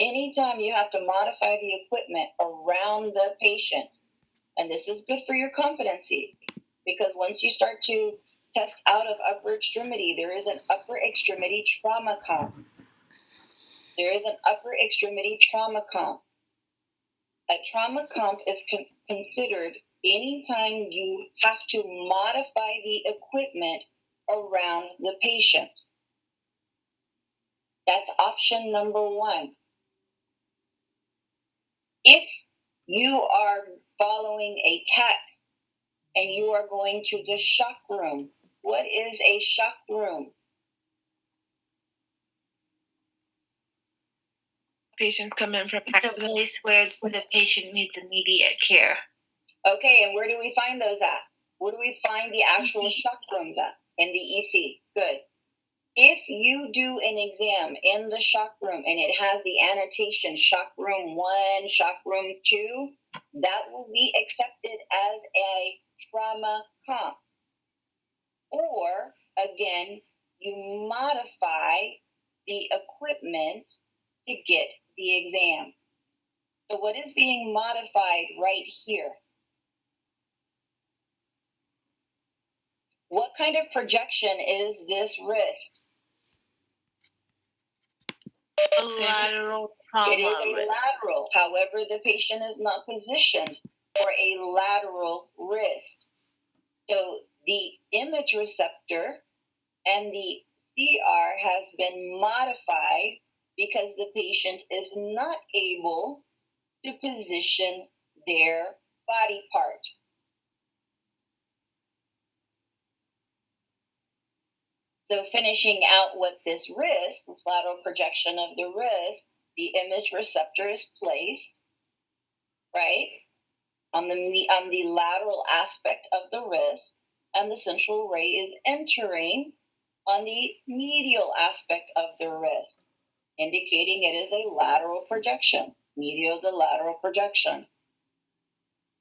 anytime you have to modify the equipment around the patient, and this is good for your competencies, because once you start to test out of upper extremity, there is an upper extremity trauma comp. There is an upper extremity trauma comp. A trauma comp is considered anytime you have to modify the equipment around the patient. That's option number one. If you are following a TAC and you are going to the shock room, what is a shock room? Patients come in from It's a place where the patient needs immediate care. Okay, and where do we find those at? Where do we find the actual shock rooms at? In the EC. Good. If you do an exam in the shock room and it has the annotation shock room 1, shock room 2, that will be accepted as a trauma comp. Or, again, you modify the equipment to get the exam. So what is being modified right here? What kind of projection is this wrist? A lateral trauma. It is a lateral. However, the patient is not positioned for a lateral wrist. So the image receptor and the CR has been modified because the patient is not able to position their body part. So finishing out with this wrist, this lateral projection of the wrist, the image receptor is placed, right, on the lateral aspect of the wrist, and the central ray is entering on the medial aspect of the wrist, indicating it is a lateral projection, medial to lateral projection.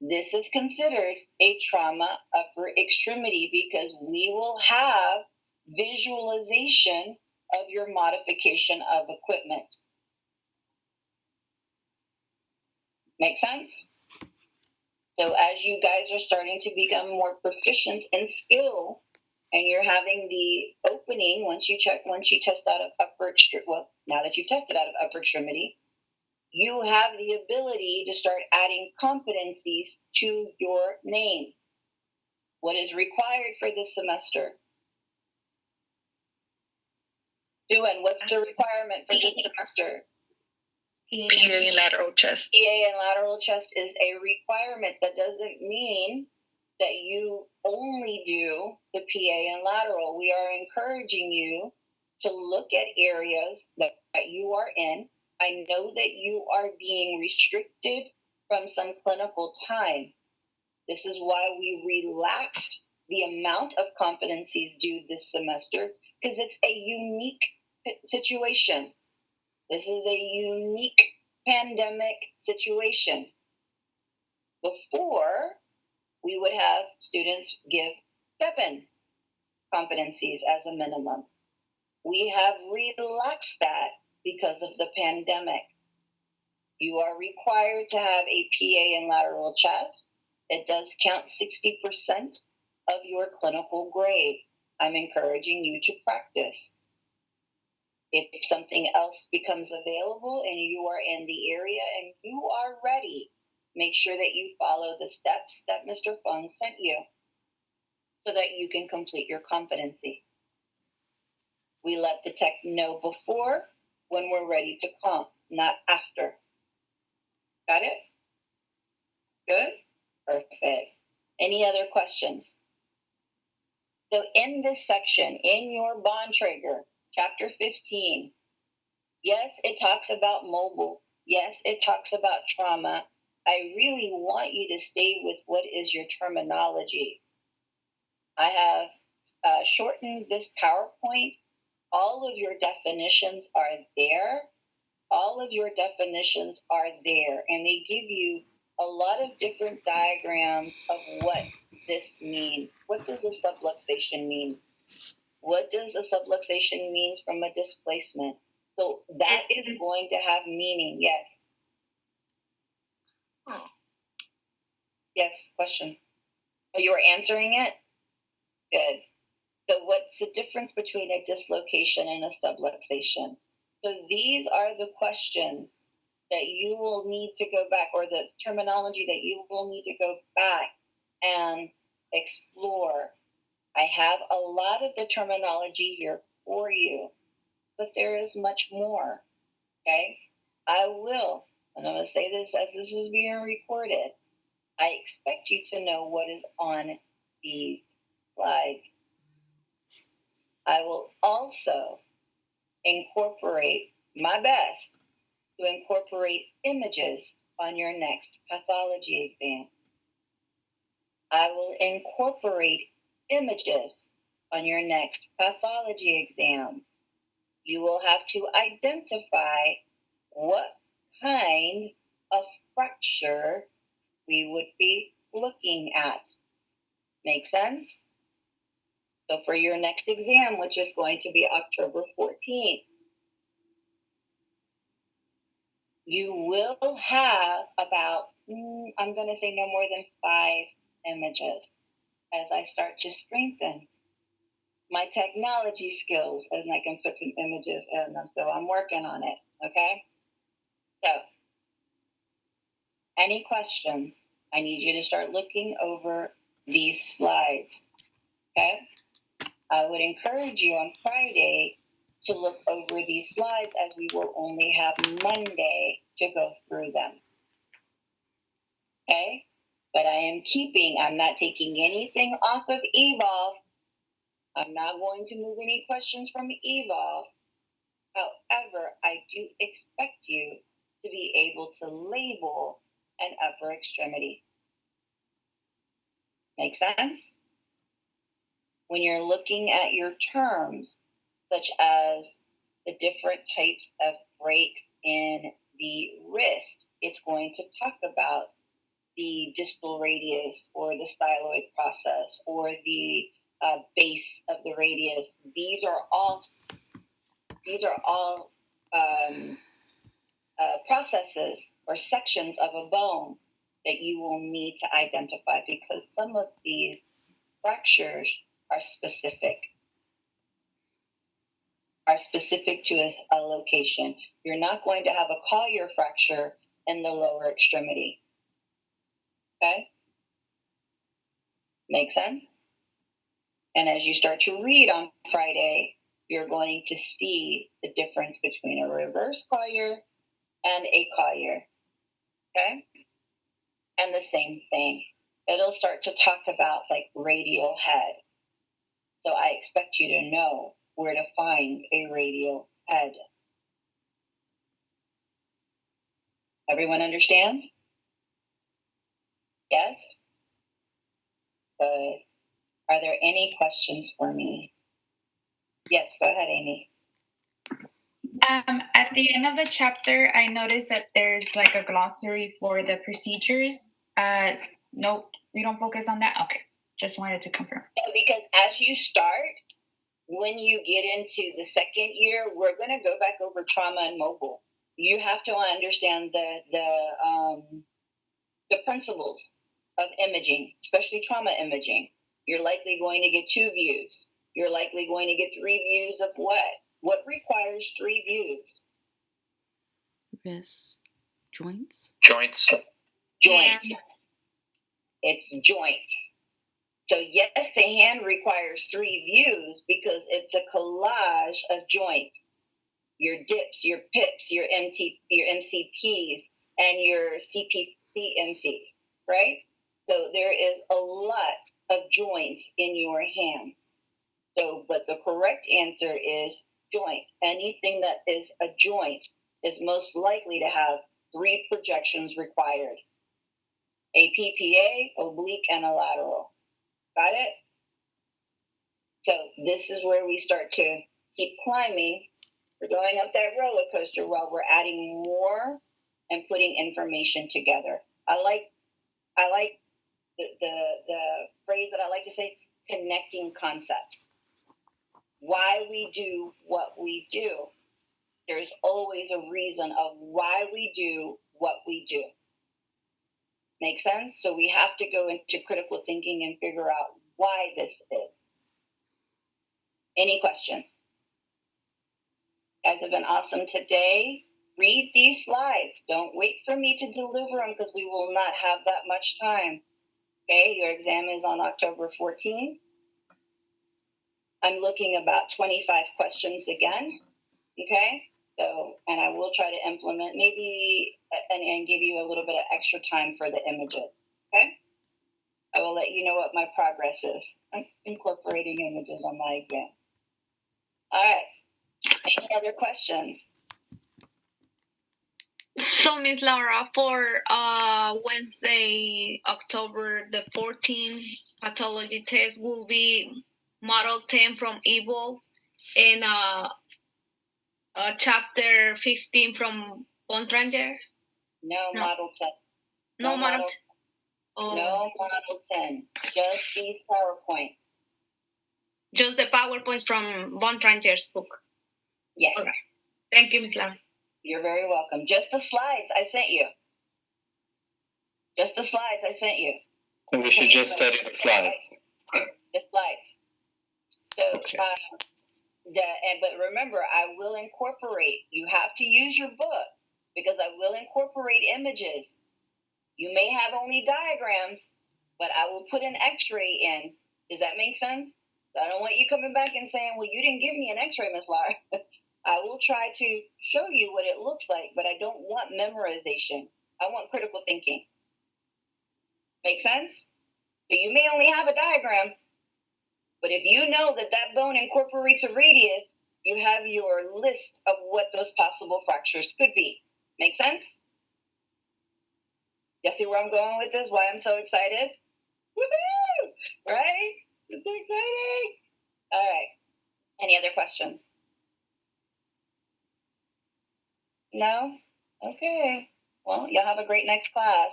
This is considered a trauma upper extremity because we will have visualization of your modification of equipment. Make sense? So as you guys are starting to become more proficient in skill, and you're having the opening once you test out of upper extremity, well, now that you've tested out of upper extremity, you have the ability to start adding competencies to your name. What is required for this semester? Duan, what's the requirement for this semester? PA and lateral chest. PA and lateral chest is a requirement. That doesn't mean that you only do the PA and lateral. We are encouraging you to look at areas that you are in. I know that you are being restricted from some clinical time. This is why we relaxed the amount of competencies due this semester, because it's a unique situation. This is a unique pandemic situation. Before, we would have students give 7 competencies as a minimum. We have relaxed that because of the pandemic. You are required to have a PA and lateral chest. It does count 60% of your clinical grade. I'm encouraging you to practice. If something else becomes available and you are in the area and you are ready, make sure that you follow the steps that Mr. Fung sent you so that you can complete your competency. We let the tech know before when we're ready to comp, not after. Got it? Good? Perfect. Any other questions? So in this section, in your Bontrager, Chapter 15, yes, it talks about mobile. Yes, it talks about trauma. I really want you to stay with what is your terminology. I have shortened this PowerPoint. All of your definitions are there. All of your definitions are there, and they give you a lot of different diagrams of what this means. What does a subluxation mean? What does a subluxation mean from a displacement? So that is going to have meaning. Yes. Yes, question. Oh, you were answering it? Good. So what's the difference between a dislocation and a subluxation? So these are the questions that you will need to go back, or the terminology that you will need to go back and explore. I have a lot of the terminology here for you, but there is much more. Okay? I will, and I'm going to say this as this is being recorded, I expect you to know what is on these slides. I will also incorporate my best to incorporate images on your next pathology exam. I will incorporate images on your next pathology exam. You will have to identify what kind of fracture we would be looking at. Make sense? So for your next exam, which is going to be October 14th, you will have about, I'm going to say no more than 5 images as I start to strengthen my technology skills, and I can put some images in them. So I'm working on it, okay? So, any questions? I need you to start looking over these slides, okay? I would encourage you on Friday to look over these slides, as we will only have Monday to go through them. Okay? But I'm not taking anything off of Evolve. I'm not going to move any questions from Evolve. However, I do expect you to be able to label an upper extremity. Make sense? When you're looking at your terms, such as the different types of breaks in the wrist, it's going to talk about the distal radius or the styloid process or the base of the radius. These are all processes or sections of a bone that you will need to identify, because some of these fractures are specific to a location. You're not going to have a collar fracture in the lower extremity. Okay? Make sense? And as you start to read on Friday, you're going to see the difference between a reverse collar and a collar. Okay? And the same thing. It'll start to talk about like radial head. So I expect you to know where to find a radial head. Everyone understand? Yes? Good. Are there any questions for me? Yes, go ahead, Amy. At the end of the chapter, I noticed that there's like a glossary for the procedures. Nope, we don't focus on that. Okay, just wanted to confirm. Yeah, because as you start, when you get into the second year, we're going to go back over trauma and mobile. You have to understand the principles of imaging, especially trauma imaging. You're likely going to get 2 views. You're likely going to get 3 views of what? What requires 3 views? Wrist. Joints. Joints. It's joints. So yes, the hand requires 3 views because it's a collage of joints. Your dips, your pips, your MCPs, and your CMCs, right? So there is a lot of joints in your hands. So, but the correct answer is joints. Anything that is a joint is most likely to have 3 projections required: a PPA, oblique, and a lateral. Got it? So this is where we start to keep climbing. We're going up that roller coaster while we're adding more and putting information together. I like the phrase that I like to say, connecting concepts. Why we do what we do. There's always a reason of why we do what we do. Make sense? So we have to go into critical thinking and figure out why this is. Any questions? Guys have been awesome today. Read these slides. Don't wait for me to deliver them because we will not have that much time. Okay, your exam is on October 14th. I'm looking about 25 questions again. Okay, so, and I will try to implement maybe and give you a little bit of extra time for the images. Okay, I will let you know what my progress is. I'm incorporating images on my exam. All right, any other questions? So, Miss Laura, for Wednesday, October the 14th, pathology test will be model 10 from Evil and chapter 15 from Bontranger? No, No. model 10. No, No model. model. Oh, No model 10. Just these PowerPoints. just the PowerPoint from Bontranger's book. Yes. All right. Thank you, Miss Laura. You're very welcome. Just the slides I sent you. Just the slides I sent you. So we should just study the slides. The slides. So, Okay. but remember, I will incorporate. You have to use your book because I will incorporate images. You may have only diagrams, but I will put an X-ray in. Does that make sense? So I don't want you coming back and saying, "Well, you didn't give me an X-ray, Miss Laura." I will try to show you what it looks like, but I don't want memorization. I want critical thinking. Make sense? So you may only have a diagram, but if you know that that bone incorporates a radius, you have your list of what those possible fractures could be. Make sense? You see where I'm going with this? Why I'm so excited? Woohoo! Right? It's exciting. All right. Any other questions? No? Okay. Well, y'all have a great next class.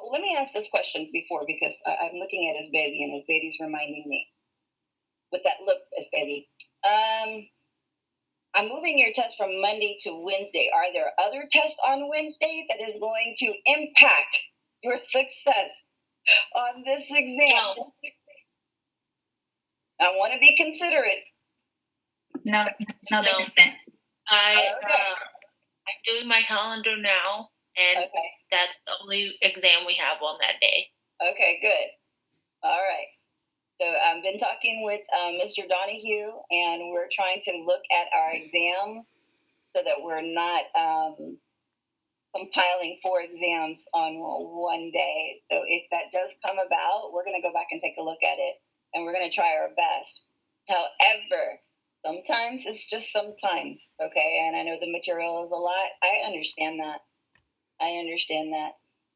Let me ask this question before because I'm looking at Isbedi and Isbedi's reminding me. With that look, Isbedi. I'm moving your test from Monday to Wednesday. Are there other tests on Wednesday that is going to impact your success on this exam? No. I want to be considerate. No, No. there isn't. I'm doing my calendar now, and Okay. that's the only exam we have on that day. Okay, good. All right. So I've been talking with Mr. Donahue, and we're trying to look at our exam so that we're not compiling 4 exams on one day. So if that does come about, we're going to go back and take a look at it, and we're going to try our best. However, sometimes it's just sometimes, okay? And I know the material is a lot. I understand that.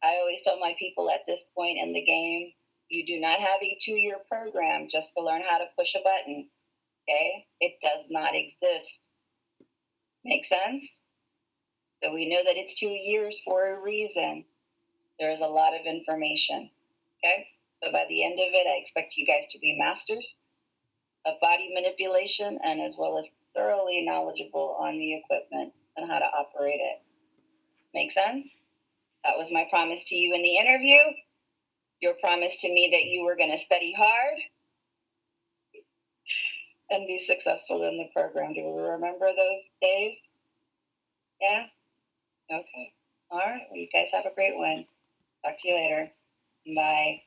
I always tell my people at this point in the game, you do not have a 2-year program just to learn how to push a button, okay? It does not exist. Make sense? So we know that it's 2 years for a reason. There is a lot of information, okay? So by the end of it, I expect you guys to be masters of body manipulation and as well as thoroughly knowledgeable on the equipment and how to operate it. Make sense? That was my promise to you in the interview. Your promise to me that you were going to study hard and be successful in the program. Do we remember those days? Yeah? Okay. All right. Well, you guys have a great one. Talk to you later. Bye.